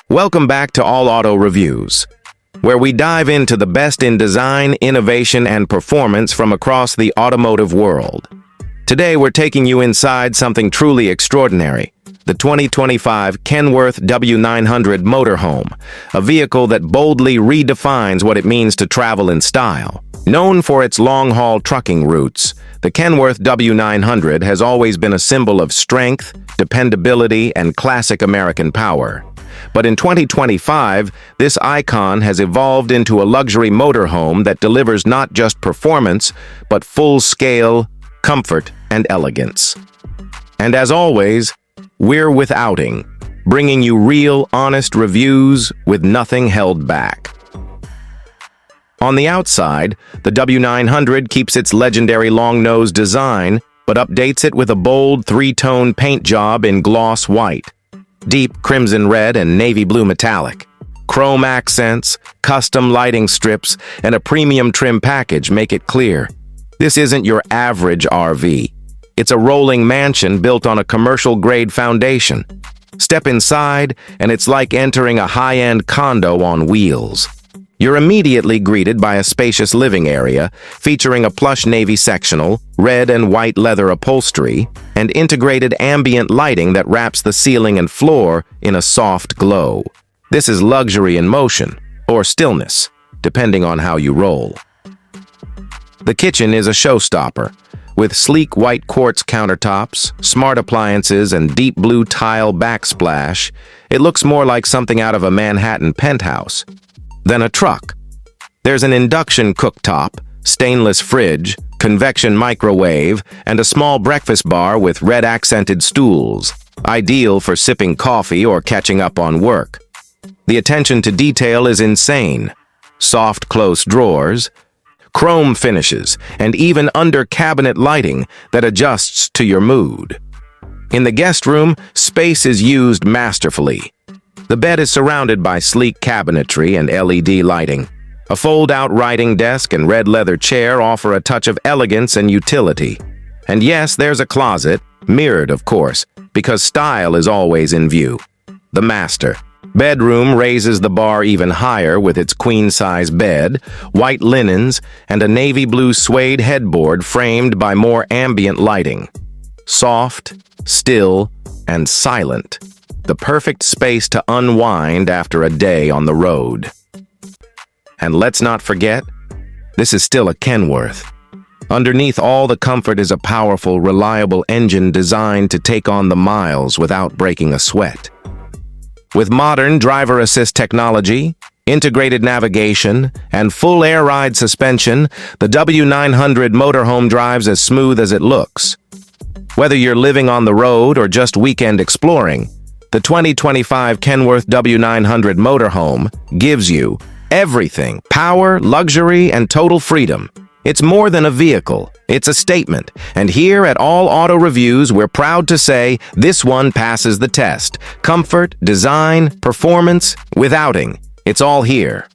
Welcome back to All Auto Reviews, where we dive into the best in design, innovation, and performance from across the automotive world. Today, we're taking you inside something truly extraordinary, the 2025 Kenworth W900 Motorhome, a vehicle that boldly redefines what it means to travel in style. Known for its long-haul trucking routes, the Kenworth W900 has always been a symbol of strength, dependability, and classic American power. But in 2025, this icon has evolved into a luxury motorhome that delivers not just performance, but full-scale comfort and elegance. And as always, we're with Outing, bringing you real, honest reviews with nothing held back. On the outside, the W900 keeps its legendary long-nose design, but updates it with a bold three-tone paint job in gloss white. Deep crimson red and navy blue metallic. Chrome accents, custom lighting strips, and a premium trim package make it clear. This isn't your average RV. It's a rolling mansion built on a commercial-grade foundation. Step inside, and it's like entering a high-end condo on wheels. You're immediately greeted by a spacious living area featuring a plush navy sectional, red and white leather upholstery, and integrated ambient lighting that wraps the ceiling and floor in a soft glow. This is luxury in motion, or stillness, depending on how you roll. The kitchen is a showstopper, with sleek white quartz countertops, smart appliances, and deep blue tile backsplash. It looks more like something out of a Manhattan penthouse than a truck. There's an induction cooktop, stainless fridge, convection microwave, and a small breakfast bar with red-accented stools, ideal for sipping coffee or catching up on work. The attention to detail is insane. Soft, close drawers, chrome finishes, and even under-cabinet lighting that adjusts to your mood. In the guest room, space is used masterfully. The bed is surrounded by sleek cabinetry and LED lighting. A fold-out writing desk and red leather chair offer a touch of elegance and utility. And yes, there's a closet, mirrored of course, because style is always in view. The master bedroom raises the bar even higher with its queen-size bed, white linens, and a navy blue suede headboard framed by more ambient lighting. Soft, still, and silent. The perfect space to unwind after a day on the road. And let's not forget, this is still a Kenworth. Underneath all the comfort is a powerful, reliable engine designed to take on the miles without breaking a sweat. With modern driver assist technology, integrated navigation, and full air ride suspension, the W900 Motorhome drives as smooth as it looks. Whether you're living on the road or just weekend exploring, the 2025 Kenworth W900 Motorhome gives you everything: power, luxury, and total freedom. It's more than a vehicle, it's a statement. And here at All Auto Reviews, we're proud to say this one passes the test. Comfort, design, performance, with Outing. It's all here.